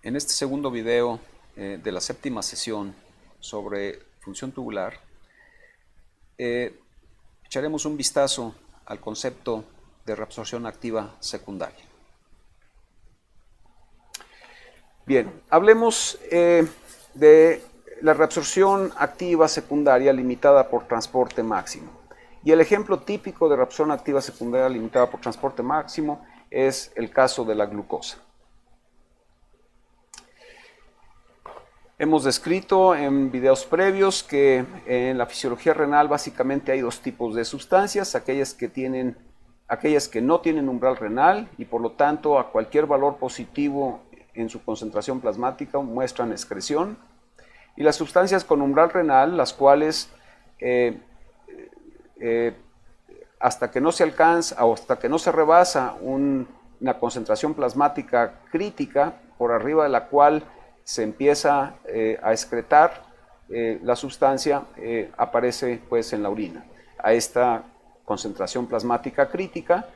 En este segundo video de la séptima sesión sobre función tubular, echaremos un vistazo al concepto de reabsorción activa secundaria. Bien, hablemos de la reabsorción activa secundaria limitada por transporte máximo. Y el ejemplo típico de reabsorción activa secundaria limitada por transporte máximo es el caso de la glucosa. Hemos descrito en videos previos que en la fisiología renal básicamente hay dos tipos de sustancias, aquellas que no tienen umbral renal y por lo tanto a cualquier valor positivo en su concentración plasmática muestran excreción, y las sustancias con umbral renal, las cuales hasta que no se alcanza o hasta que no se rebasa una concentración plasmática crítica por arriba de la cual se empieza a excretar la sustancia, aparece pues en la orina. A esta concentración plasmática crítica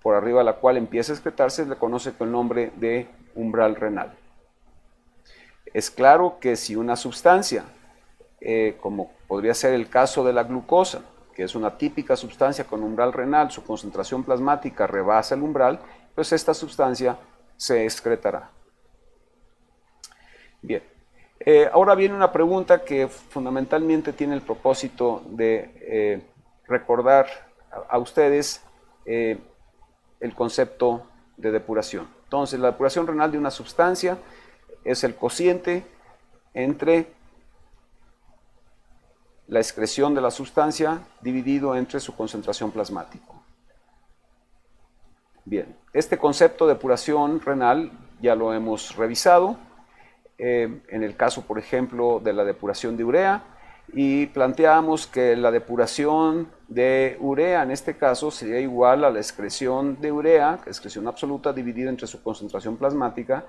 por arriba de la cual empieza a excretarse se le conoce con el nombre de umbral renal. Es claro que si una sustancia, como podría ser el caso de la glucosa, que es una típica sustancia con umbral renal, su concentración plasmática rebasa el umbral, pues esta sustancia se excretará. Bien, ahora viene una pregunta que fundamentalmente tiene el propósito de recordar a ustedes el concepto de depuración. Entonces, la depuración renal de una sustancia es el cociente entre la excreción de la sustancia dividido entre su concentración plasmática. Bien, este concepto de depuración renal ya lo hemos revisado en el caso, por ejemplo, de la depuración de urea, y planteamos que la depuración de urea en este caso sería igual a la excreción de urea, excreción absoluta dividida entre su concentración plasmática,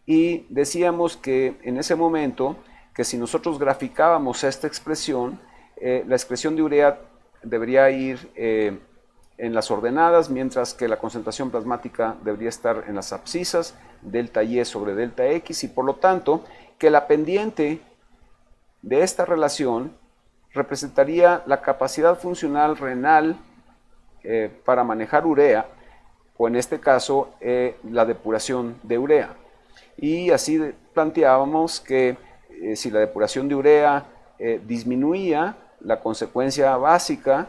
y decíamos que en ese momento que si nosotros graficábamos esta expresión, la excreción de urea debería ir en las ordenadas, mientras que la concentración plasmática debería estar en las abscisas, delta Y sobre delta X, y por lo tanto que la pendiente de esta relación representaría la capacidad funcional renal para manejar urea, o en este caso la depuración de urea. Y así planteábamos que si la depuración de urea disminuía, la consecuencia básica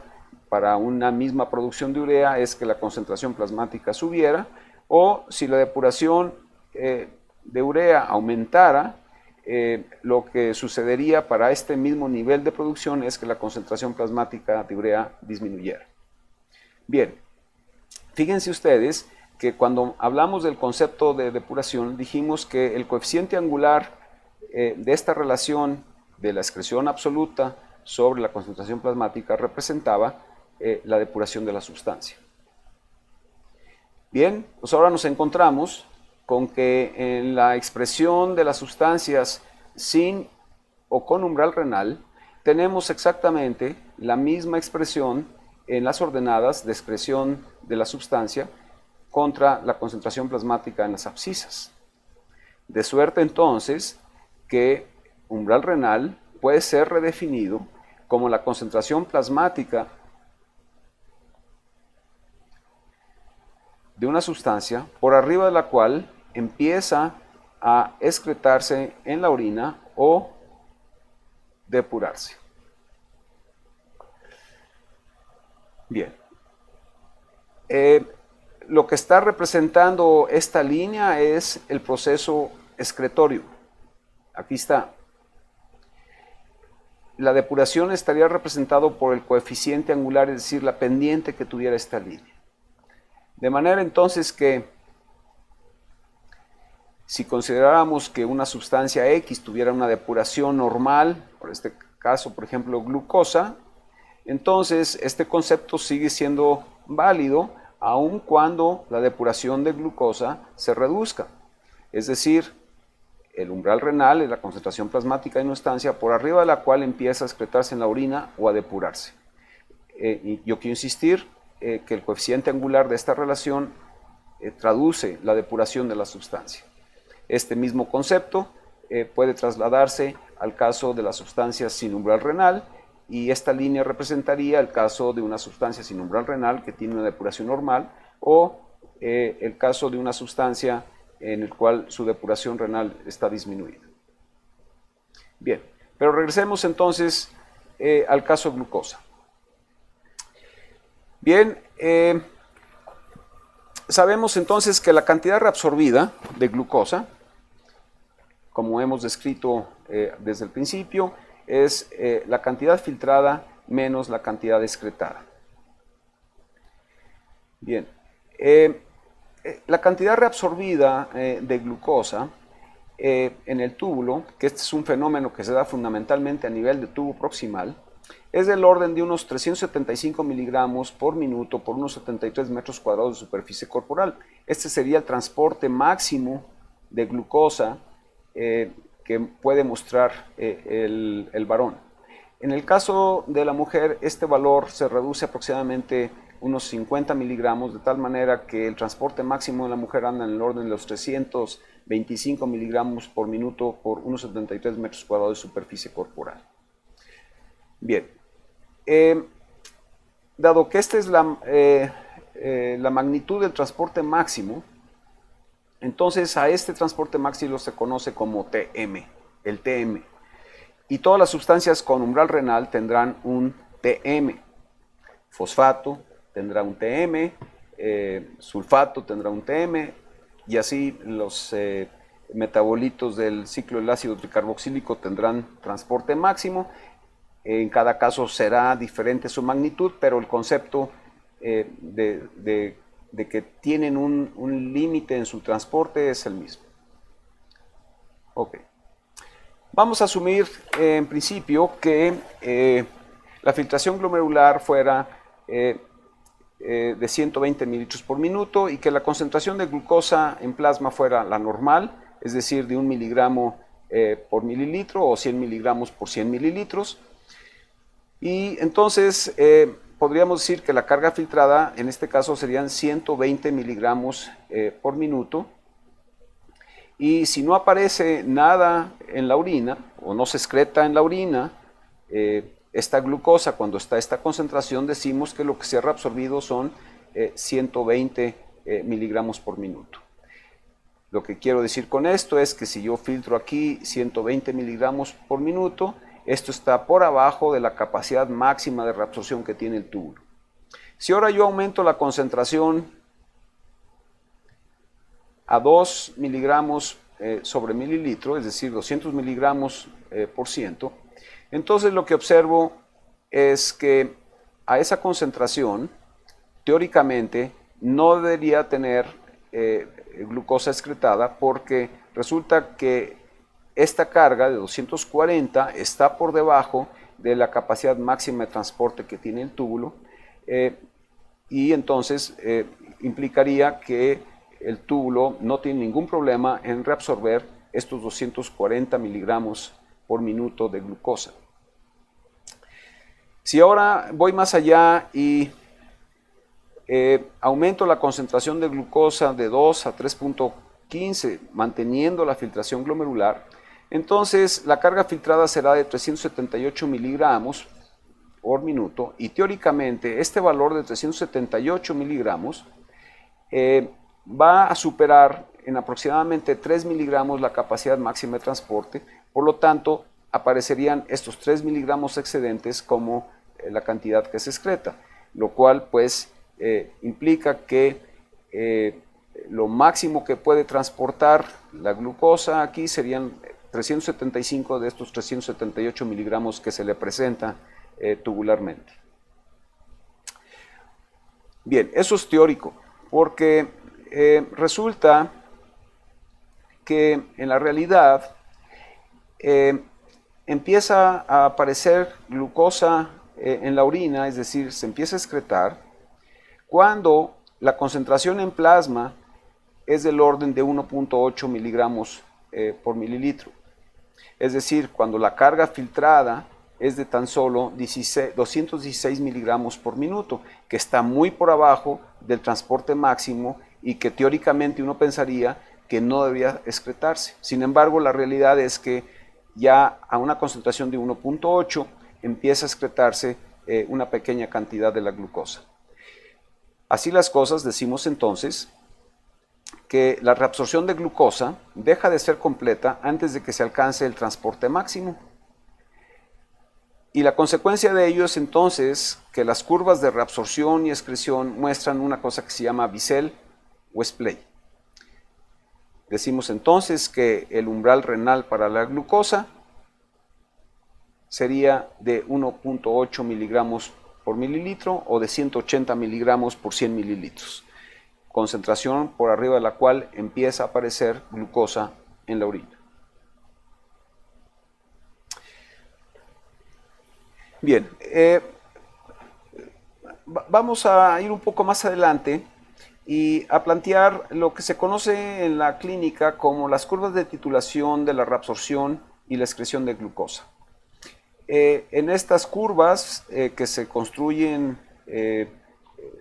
para una misma producción de urea es que la concentración plasmática subiera, o si la depuración de urea aumentara, lo que sucedería para este mismo nivel de producción es que la concentración plasmática de urea disminuyera. Bien, fíjense ustedes que cuando hablamos del concepto de depuración dijimos que el coeficiente angular de esta relación de la excreción absoluta sobre la concentración plasmática representaba la depuración de la sustancia. Bien, pues ahora nos encontramos con que en la expresión de las sustancias sin o con umbral renal tenemos exactamente la misma expresión en las ordenadas de excreción de la sustancia contra la concentración plasmática en las abscisas. De suerte entonces que umbral renal puede ser redefinido como la concentración plasmática de una sustancia por arriba de la cual empieza a excretarse en la orina o depurarse. Bien. Lo que está representando esta línea es el proceso excretorio. Aquí está. La depuración estaría representado por el coeficiente angular, es decir, la pendiente que tuviera esta línea. De manera entonces que si consideráramos que una sustancia X tuviera una depuración normal, por este caso, por ejemplo, glucosa, entonces este concepto sigue siendo válido aun cuando la depuración de glucosa se reduzca. Es decir, el umbral renal es la concentración plasmática de una sustancia por arriba de la cual empieza a excretarse en la orina o a depurarse. Y yo quiero insistir que el coeficiente angular de esta relación traduce la depuración de la sustancia. Este mismo concepto puede trasladarse al caso de las sustancias sin umbral renal, y esta línea representaría el caso de una sustancia sin umbral renal que tiene una depuración normal, o el caso de una sustancia en el cual su depuración renal está disminuida. Bien, pero regresemos entonces al caso glucosa. Bien, sabemos entonces que la cantidad reabsorbida de glucosa, como hemos descrito desde el principio, es la cantidad filtrada menos la cantidad excretada. Bien, la cantidad reabsorbida de glucosa en el túbulo, que este es un fenómeno que se da fundamentalmente a nivel de tubo proximal, es del orden de unos 375 miligramos por minuto por unos 73 metros cuadrados de superficie corporal. Este sería el transporte máximo de glucosa que puede mostrar el varón. En el caso de la mujer, este valor se reduce aproximadamente unos 50 miligramos, de tal manera que el transporte máximo de la mujer anda en el orden de los 325 miligramos por minuto por unos 73 metros cuadrados de superficie corporal. Bien, dado que esta es la magnitud del transporte máximo, entonces a este transporte máximo se conoce como TM, el TM. Y todas las sustancias con umbral renal tendrán un TM. Fosfato tendrá un TM, sulfato tendrá un TM, y así los metabolitos del ciclo del ácido tricarboxílico tendrán transporte máximo. En cada caso será diferente su magnitud, pero el concepto de que tienen un límite en su transporte es el mismo. Ok. Vamos a asumir en principio que la filtración glomerular fuera de 120 mililitros por minuto y que la concentración de glucosa en plasma fuera la normal, es decir, de 1 miligramo por mililitro o 100 miligramos por 100 mililitros. Y entonces podríamos decir que la carga filtrada en este caso serían 120 miligramos por minuto. Y si no aparece nada en la orina o no se excreta en la orina esta glucosa, cuando está esta concentración, decimos que lo que se ha reabsorbido son 120 miligramos por minuto. Lo que quiero decir con esto es que si yo filtro aquí 120 miligramos por minuto, esto está por abajo de la capacidad máxima de reabsorción que tiene el túbulo. Si ahora yo aumento la concentración a 2 miligramos sobre mililitro, es decir, 200 miligramos por ciento, entonces lo que observo es que a esa concentración, teóricamente, no debería tener glucosa excretada, porque resulta que esta carga de 240 está por debajo de la capacidad máxima de transporte que tiene el túbulo, y entonces implicaría que el túbulo no tiene ningún problema en reabsorber estos 240 miligramos por minuto de glucosa. Si ahora voy más allá y aumento la concentración de glucosa de 2 a 3.15, manteniendo la filtración glomerular, entonces la carga filtrada será de 378 miligramos por minuto, y teóricamente este valor de 378 miligramos va a superar en aproximadamente 3 miligramos la capacidad máxima de transporte. Por lo tanto, aparecerían estos 3 miligramos excedentes como la cantidad que se excreta, lo cual pues implica que lo máximo que puede transportar la glucosa aquí serían 375 de estos 378 miligramos que se le presenta tubularmente. Bien, eso es teórico, porque resulta que en la realidad empieza a aparecer glucosa en la orina, es decir, se empieza a excretar cuando la concentración en plasma es del orden de 1.8 miligramos por mililitro. Es decir, cuando la carga filtrada es de tan solo 216 miligramos por minuto, que está muy por abajo del transporte máximo y que teóricamente uno pensaría que no debía excretarse. Sin embargo, la realidad es que ya a una concentración de 1.8 empieza a excretarse una pequeña cantidad de la glucosa. Así las cosas, decimos entonces que la reabsorción de glucosa deja de ser completa antes de que se alcance el transporte máximo. Y la consecuencia de ello es entonces que las curvas de reabsorción y excreción muestran una cosa que se llama bisel o splay. Decimos entonces que el umbral renal para la glucosa sería de 1.8 miligramos por mililitro o de 180 miligramos por 100 mililitros, concentración por arriba de la cual empieza a aparecer glucosa en la orina. Bien, vamos a ir un poco más adelante y a plantear lo que se conoce en la clínica como las curvas de titulación de la reabsorción y la excreción de glucosa. En estas curvas que se construyen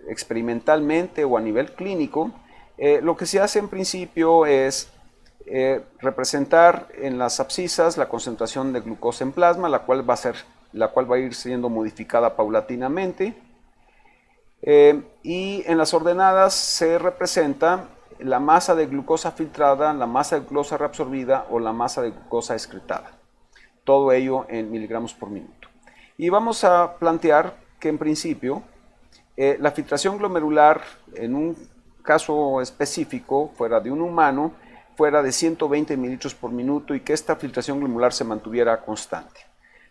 experimentalmente o a nivel clínico, lo que se hace en principio es representar en las abscisas la concentración de glucosa en plasma, la cual va a ir siendo modificada paulatinamente. Y en las ordenadas se representa la masa de glucosa filtrada, la masa de glucosa reabsorbida o la masa de glucosa excretada. Todo ello en miligramos por minuto. Y vamos a plantear que en principio la filtración glomerular en un caso específico, fuera de un humano, fuera de 120 mililitros por minuto y que esta filtración glomerular se mantuviera constante.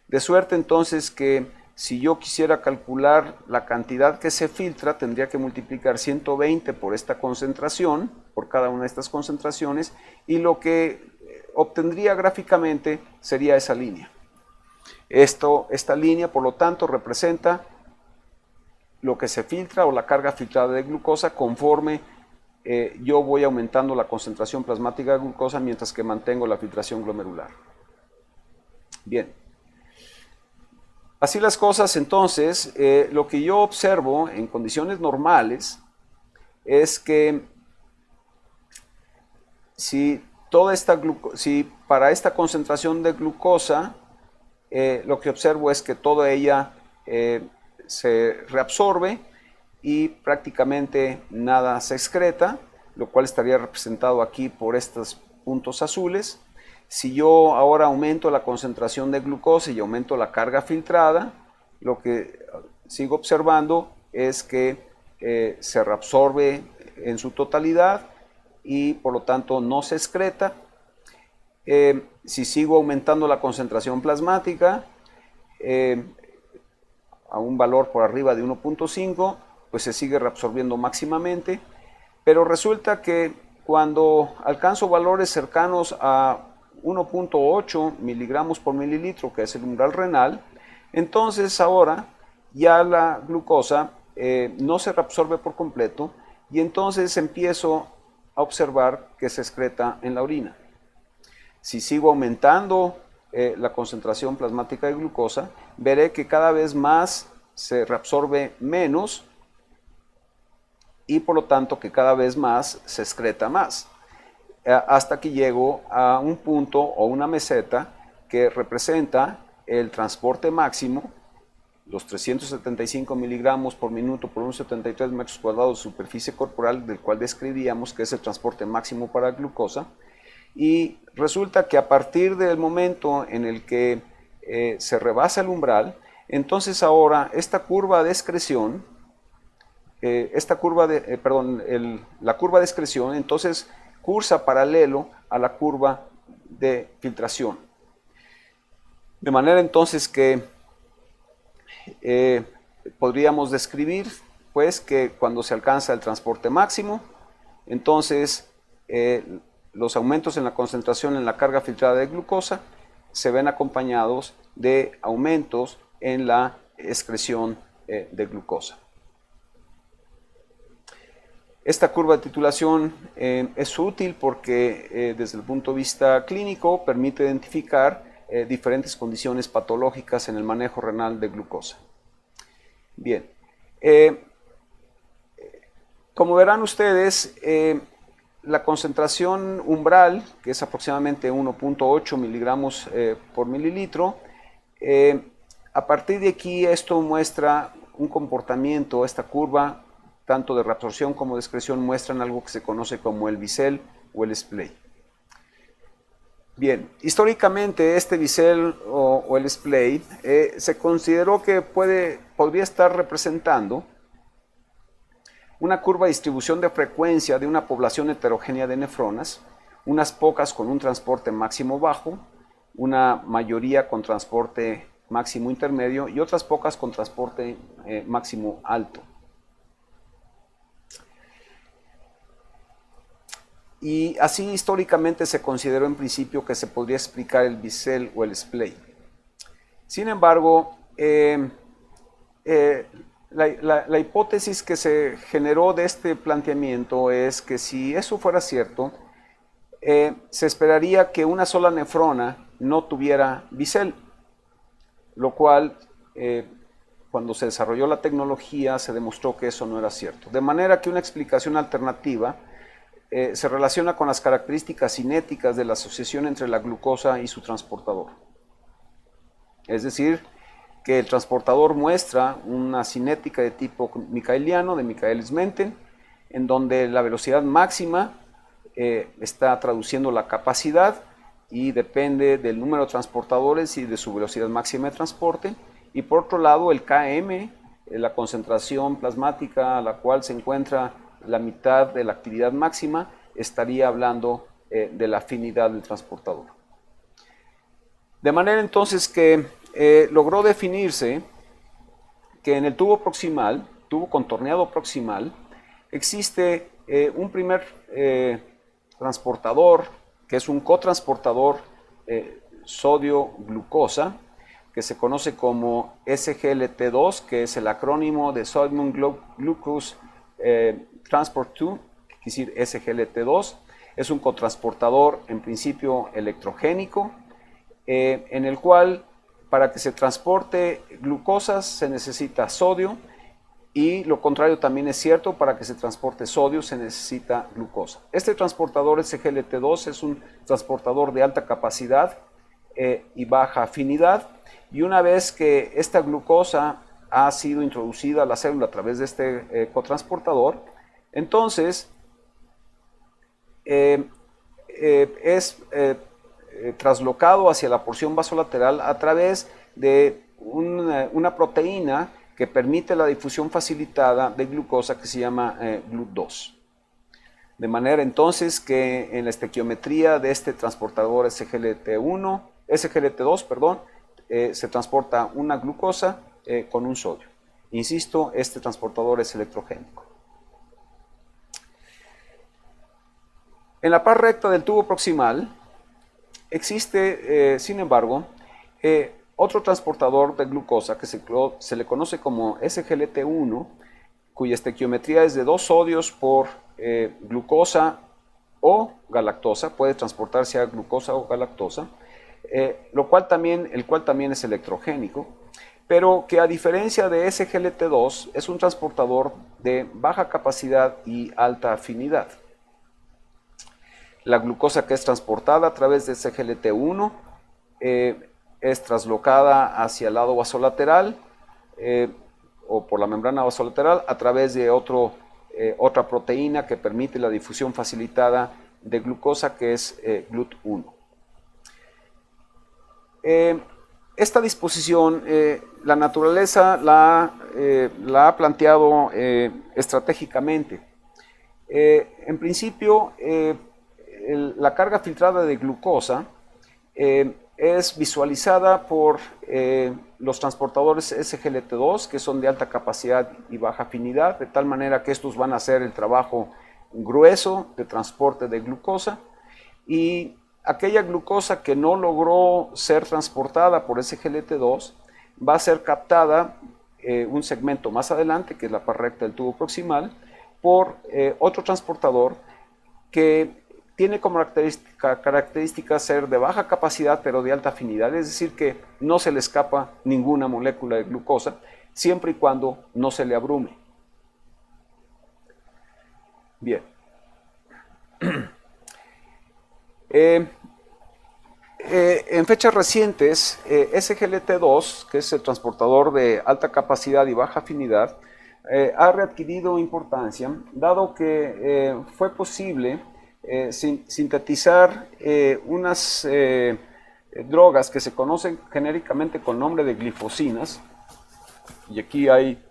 De suerte entonces que si yo quisiera calcular la cantidad que se filtra, tendría que multiplicar 120 por esta concentración, por cada una de estas concentraciones, y lo que obtendría gráficamente sería esa línea. Esta línea, por lo tanto, representa lo que se filtra o la carga filtrada de glucosa conforme yo voy aumentando la concentración plasmática de glucosa mientras que mantengo la filtración glomerular. Bien. Así las cosas, entonces, lo que yo observo en condiciones normales es que si para esta concentración de glucosa, lo que observo es que toda ella se reabsorbe y prácticamente nada se excreta, lo cual estaría representado aquí por estos puntos azules. Si yo ahora aumento la concentración de glucosa y aumento la carga filtrada, lo que sigo observando es que se reabsorbe en su totalidad y por lo tanto no se excreta. Si sigo aumentando la concentración plasmática a un valor por arriba de 1.5, pues se sigue reabsorbiendo máximamente, pero resulta que cuando alcanzo valores cercanos a 1.8 miligramos por mililitro, que es el umbral renal, entonces ahora ya la glucosa no se reabsorbe por completo y entonces empiezo a observar que se excreta en la orina. Si sigo aumentando la concentración plasmática de glucosa, veré que cada vez más se reabsorbe menos y por lo tanto que cada vez más se excreta más, hasta que llego a un punto o una meseta que representa el transporte máximo, los 375 miligramos por minuto por 1,73 metros cuadrados de superficie corporal, del cual describíamos que es el transporte máximo para glucosa. Y resulta que a partir del momento en el que se rebasa el umbral, entonces ahora esta curva de excreción, la curva de excreción entonces cursa paralelo a la curva de filtración. De manera entonces que podríamos describir pues que cuando se alcanza el transporte máximo, entonces los aumentos en la concentración en la carga filtrada de glucosa se ven acompañados de aumentos en la excreción de glucosa. Esta curva de titulación es útil porque desde el punto de vista clínico permite identificar diferentes condiciones patológicas en el manejo renal de glucosa. Bien, como verán ustedes, la concentración umbral, que es aproximadamente 1.8 miligramos por mililitro, a partir de aquí esto muestra un comportamiento, esta curva, tanto de reabsorción como de excreción, muestran algo que se conoce como el bisel o el splay. Bien, históricamente este bisel o el splay se consideró que podría estar representando una curva de distribución de frecuencia de una población heterogénea de nefronas, unas pocas con un transporte máximo bajo, una mayoría con transporte máximo intermedio y otras pocas con transporte máximo alto. Y así históricamente se consideró en principio que se podría explicar el bisel o el splay. Sin embargo, la hipótesis que se generó de este planteamiento es que si eso fuera cierto, se esperaría que una sola nefrona no tuviera bisel, lo cual cuando se desarrolló la tecnología se demostró que eso no era cierto. De manera que una explicación alternativa se relaciona con las características cinéticas de la asociación entre la glucosa y su transportador. Es decir, que el transportador muestra una cinética de tipo michaeliano, de Michaelis-Menten, en donde la velocidad máxima está traduciendo la capacidad y depende del número de transportadores y de su velocidad máxima de transporte. Y por otro lado, el Km, la concentración plasmática a la cual se encuentra la mitad de la actividad máxima, estaría hablando de la afinidad del transportador. De manera entonces que logró definirse que en el tubo proximal, tubo contorneado proximal, existe un primer transportador, que es un cotransportador sodio-glucosa, que se conoce como SGLT2, que es el acrónimo de Sodium Glucose Transport 2, es decir, SGLT2. Es un cotransportador en principio electrogénico, en el cual para que se transporte glucosas se necesita sodio, y lo contrario también es cierto, para que se transporte sodio se necesita glucosa. Este transportador SGLT2 es un transportador de alta capacidad y baja afinidad, y una vez que esta glucosa ha sido introducida a la célula a través de este cotransportador, entonces es traslocado hacia la porción vasolateral a través de una proteína que permite la difusión facilitada de glucosa, que se llama GLUT2. De manera entonces que en la estequiometría de este transportador SGLT2, se transporta una glucosa con un sodio. Insisto, este transportador es electrogénico. En la parte recta del tubo proximal existe, sin embargo, otro transportador de glucosa que se le conoce como SGLT1, cuya estequiometría es de 2 sodios por glucosa o galactosa, puede transportarse a glucosa o galactosa, el cual también es electrogénico, pero que a diferencia de SGLT2 es un transportador de baja capacidad y alta afinidad. La glucosa que es transportada a través de SGLT1 es traslocada hacia el lado vasolateral o por la membrana vasolateral a través de otra proteína que permite la difusión facilitada de glucosa, que es GLUT1. Esta disposición, la naturaleza la ha planteado estratégicamente. En principio, la carga filtrada de glucosa es visualizada por los transportadores SGLT2, que son de alta capacidad y baja afinidad, de tal manera que estos van a hacer el trabajo grueso de transporte de glucosa, y aquella glucosa que no logró ser transportada por SGLT2 va a ser captada un segmento más adelante, que es la parte recta del tubo proximal, por otro transportador que tiene como característica ser de baja capacidad pero de alta afinidad, es decir que no se le escapa ninguna molécula de glucosa, siempre y cuando no se le abrume. Bien. En fechas recientes, SGLT2, que es el transportador de alta capacidad y baja afinidad, ha readquirido importancia, dado que fue posible sintetizar unas drogas que se conocen genéricamente con nombre de glifosinas, y aquí hay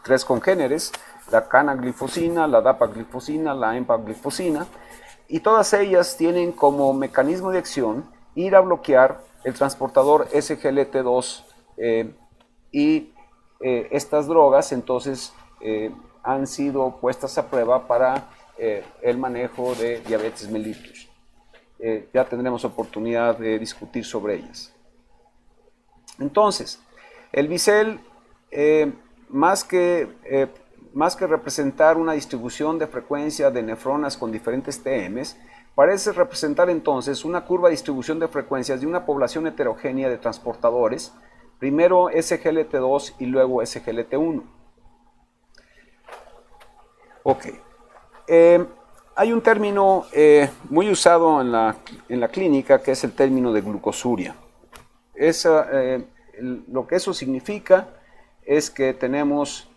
3 congéneres: la canaglifosina, la dapaglifosina, la empaglifosina, y todas ellas tienen como mecanismo de acción ir a bloquear el transportador SGLT2 y estas drogas entonces han sido puestas a prueba para el manejo de diabetes mellitus. Ya tendremos oportunidad de discutir sobre ellas. Entonces, el bisel, más que representar una distribución de frecuencia de nefronas con diferentes TMs, parece representar entonces una curva de distribución de frecuencias de una población heterogénea de transportadores, primero SGLT2 y luego SGLT1. Ok. Hay un término muy usado en la clínica, que es el término de glucosuria. Lo que eso significa es que tenemos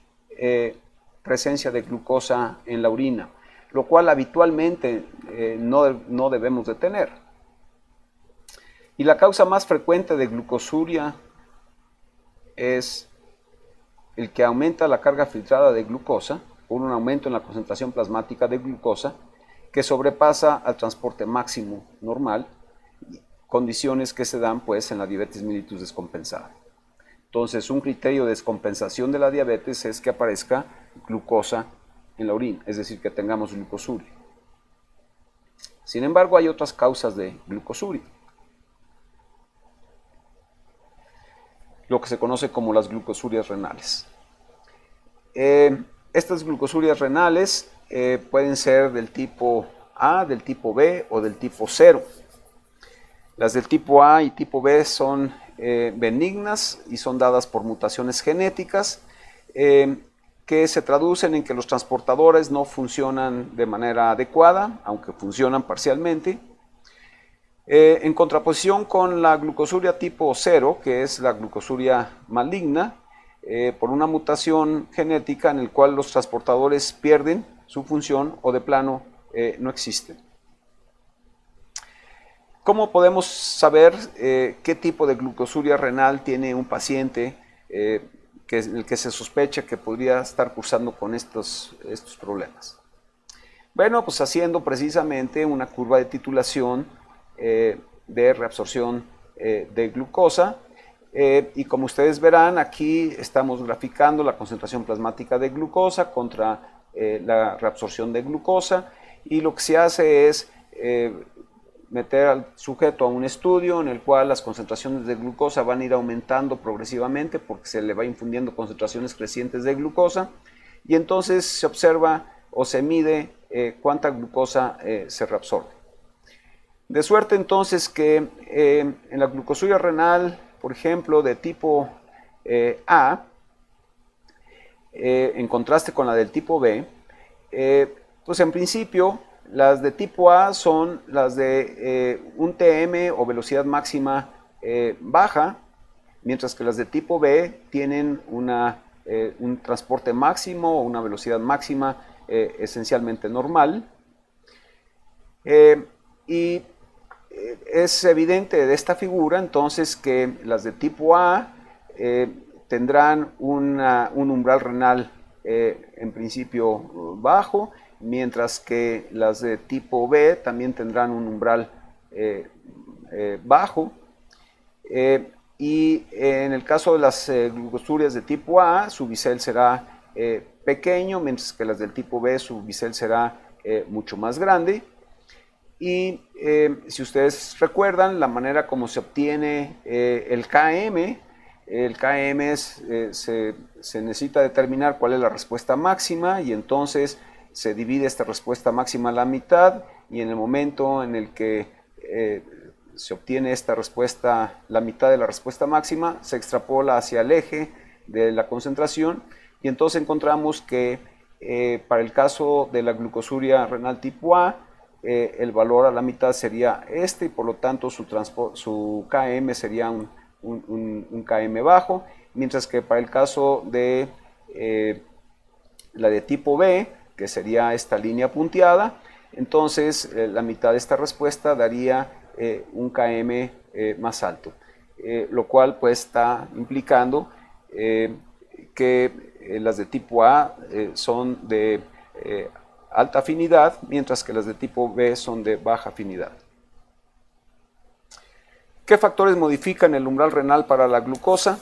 presencia de glucosa en la orina, lo cual habitualmente no debemos de tener. Y la causa más frecuente de glucosuria es el que aumenta la carga filtrada de glucosa por un aumento en la concentración plasmática de glucosa que sobrepasa al transporte máximo normal, condiciones que se dan pues en la diabetes mellitus descompensada. Entonces, un criterio de descompensación de la diabetes es que aparezca glucosa en la orina, es decir, que tengamos glucosuria. Sin embargo, hay otras causas de glucosuria, lo que se conoce como las glucosurias renales. Estas glucosurias renales pueden ser del tipo A, del tipo B o del tipo 0. Las del tipo A y tipo B son benignas y son dadas por mutaciones genéticas que se traducen en que los transportadores no funcionan de manera adecuada, aunque funcionan parcialmente. En contraposición con la glucosuria tipo 0, que es la glucosuria maligna, por una mutación genética en el cual los transportadores pierden su función o de plano no existen. ¿Cómo podemos saber qué tipo de glucosuria renal tiene un paciente en el que se sospecha que podría estar cursando con estos problemas? Bueno, pues haciendo precisamente una curva de titulación de reabsorción de glucosa, y como ustedes verán, aquí estamos graficando la concentración plasmática de glucosa contra la reabsorción de glucosa, y lo que se hace es meter al sujeto a un estudio en el cual las concentraciones de glucosa van a ir aumentando progresivamente porque se le va infundiendo concentraciones crecientes de glucosa, y entonces se observa o se mide cuánta glucosa se reabsorbe. De suerte entonces que en la glucosuria renal, por ejemplo, de tipo A, en contraste con la del tipo B, pues en principio las de tipo A son las de un TM o velocidad máxima baja, mientras que las de tipo B tienen un transporte máximo o una velocidad máxima esencialmente normal. Y es evidente de esta figura entonces que las de tipo A tendrán un umbral renal en principio bajo, mientras que las de tipo B también tendrán un umbral bajo. Y en el caso de las glucosurias de tipo A, su bisel será pequeño, mientras que las del tipo B, su bisel será mucho más grande. Y si ustedes recuerdan, la manera como se obtiene el KM se necesita determinar cuál es la respuesta máxima, y entonces se divide esta respuesta máxima a la mitad, y en el momento en el que se obtiene esta respuesta, la mitad de la respuesta máxima, se extrapola hacia el eje de la concentración, y entonces encontramos que Para el caso de la glucosuria renal tipo A, el valor a la mitad sería este y por lo tanto su Km sería un Km bajo, mientras que para el caso de la de tipo B, que sería esta línea punteada, entonces la mitad de esta respuesta daría un Km más alto, lo cual pues está implicando que las de tipo A son de alta afinidad, mientras que las de tipo B son de baja afinidad. ¿Qué factores modifican el umbral renal para la glucosa?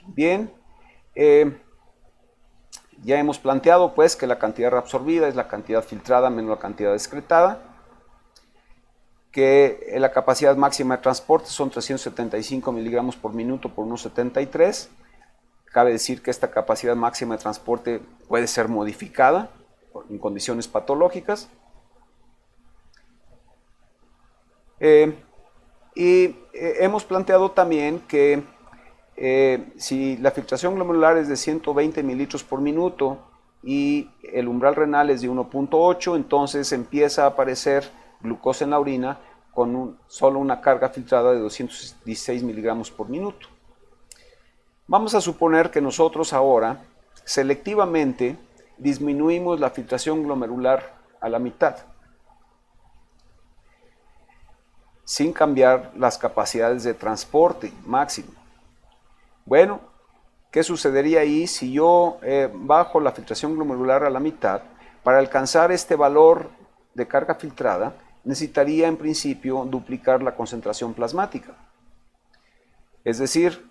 Bien, ya hemos planteado pues que la cantidad reabsorbida es la cantidad filtrada menos la cantidad excretada, que la capacidad máxima de transporte son 375 miligramos por minuto por 1,73. Cabe decir que esta capacidad máxima de transporte puede ser modificada en condiciones patológicas. Hemos planteado también que si la filtración glomerular es de 120 mililitros por minuto y el umbral renal es de 1.8, entonces empieza a aparecer glucosa en la orina con solo una carga filtrada de 216 miligramos por minuto. Vamos a suponer que nosotros ahora selectivamente disminuimos la filtración glomerular a la mitad, sin cambiar las capacidades de transporte máximo. Bueno, ¿qué sucedería ahí si yo bajo la filtración glomerular a la mitad? Para alcanzar este valor de carga filtrada, necesitaría en principio duplicar la concentración plasmática. Es decir,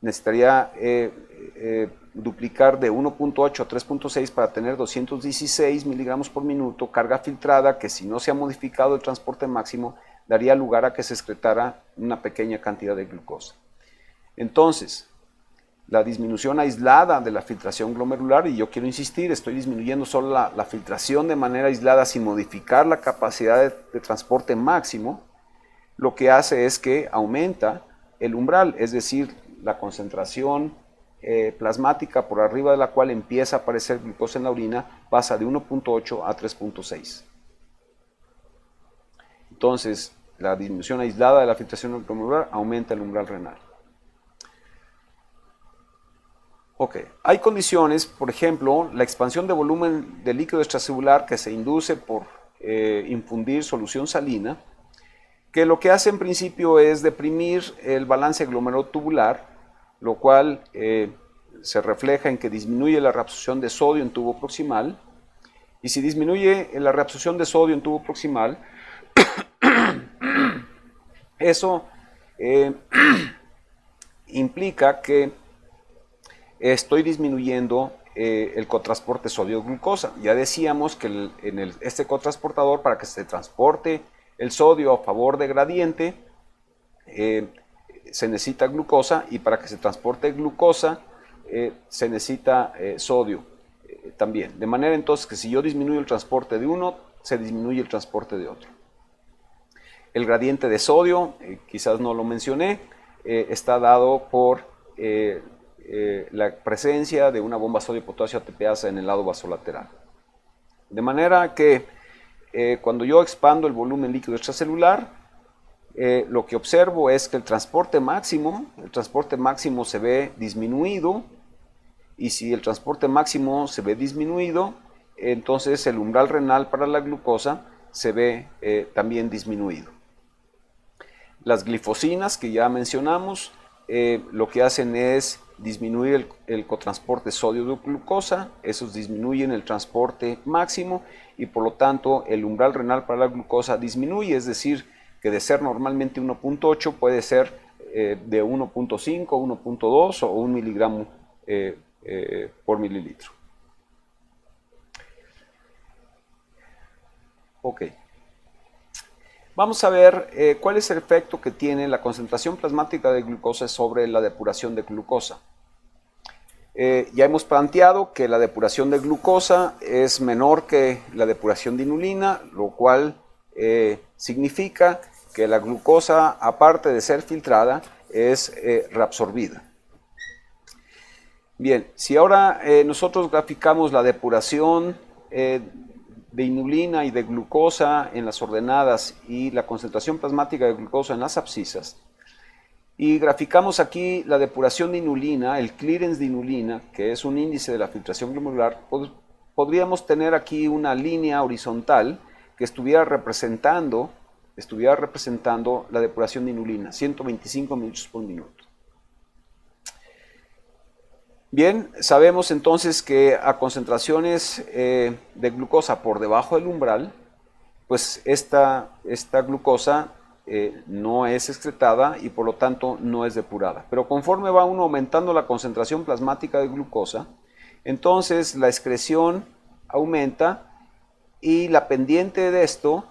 necesitaría duplicar de 1.8 a 3.6 para tener 216 miligramos por minuto, carga filtrada que si no se ha modificado el transporte máximo, daría lugar a que se excretara una pequeña cantidad de glucosa. Entonces, la disminución aislada de la filtración glomerular, y yo quiero insistir, estoy disminuyendo solo la filtración de manera aislada sin modificar la capacidad de transporte máximo, lo que hace es que aumenta el umbral, es decir, la concentración plasmática por arriba de la cual empieza a aparecer glucosa en la orina pasa de 1.8 a 3.6. Entonces, la disminución aislada de la filtración glomerular aumenta el umbral renal. Ok, hay condiciones, por ejemplo, la expansión de volumen de líquido extracelular que se induce por infundir solución salina, que lo que hace en principio es deprimir el balance glomerulotubular, lo cual se refleja en que disminuye la reabsorción de sodio en tubo proximal, y si disminuye la reabsorción de sodio en tubo proximal, eso implica que estoy disminuyendo el cotransporte sodio-glucosa. Ya decíamos que este cotransportador, para que se transporte el sodio a favor de gradiente, se necesita glucosa, y para que se transporte glucosa se necesita sodio también. De manera entonces que si yo disminuyo el transporte de uno, se disminuye el transporte de otro. El gradiente de sodio, quizás no lo mencioné, está dado por la presencia de una bomba sodio-potasio ATPasa en el lado vasolateral. De manera que cuando yo expando el volumen líquido extracelular, lo que observo es que el transporte máximo se ve disminuido, y si el transporte máximo se ve disminuido, entonces el umbral renal para la glucosa se ve también disminuido. Las glifosinas que ya mencionamos, lo que hacen es disminuir el cotransporte sodio-glucosa, esos disminuyen el transporte máximo y por lo tanto el umbral renal para la glucosa disminuye, es decir, que de ser normalmente 1.8 puede ser de 1.5, 1.2 o 1 miligramo por mililitro. Ok. Vamos a ver cuál es el efecto que tiene la concentración plasmática de glucosa sobre la depuración de glucosa. Ya hemos planteado que la depuración de glucosa es menor que la depuración de inulina, lo cual significa que la glucosa, aparte de ser filtrada, es reabsorbida. Bien, si ahora nosotros graficamos la depuración de inulina y de glucosa en las ordenadas y la concentración plasmática de glucosa en las abscisas, y graficamos aquí la depuración de inulina, el clearance de inulina, que es un índice de la filtración glomerular, pues podríamos tener aquí una línea horizontal que estuviera representando la depuración de inulina, 125 mililitros por minuto. Bien, sabemos entonces que a concentraciones de glucosa por debajo del umbral, pues esta glucosa no es excretada y por lo tanto no es depurada. Pero conforme va uno aumentando la concentración plasmática de glucosa, entonces la excreción aumenta y la pendiente de esto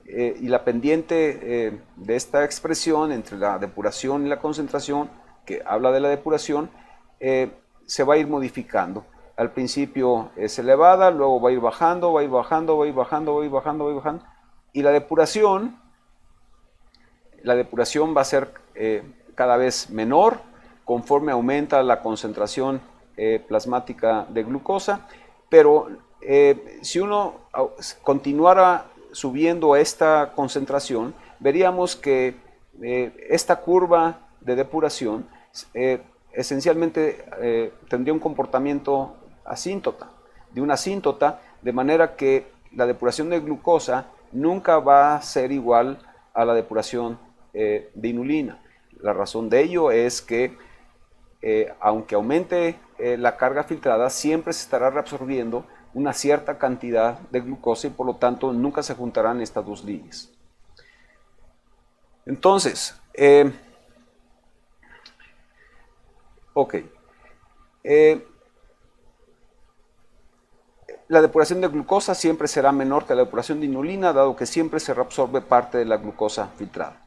y la pendiente de esta expresión entre la depuración y la concentración, que habla de la depuración, se va a ir modificando. Al principio es elevada, luego va a ir bajando, va a ir bajando, va a ir bajando, va a ir bajando, va a ir bajando. Y la depuración va a ser cada vez menor conforme aumenta la concentración plasmática de glucosa, pero si uno continuara subiendo esta concentración, veríamos que esta curva de depuración esencialmente tendría un comportamiento asíntota, de una asíntota, de manera que la depuración de glucosa nunca va a ser igual a la depuración de inulina. La razón de ello es que aunque aumente la carga filtrada, siempre se estará reabsorbiendo una cierta cantidad de glucosa y por lo tanto nunca se juntarán estas dos líneas. Entonces, ok. La depuración de glucosa siempre será menor que la depuración de inulina, dado que siempre se reabsorbe parte de la glucosa filtrada.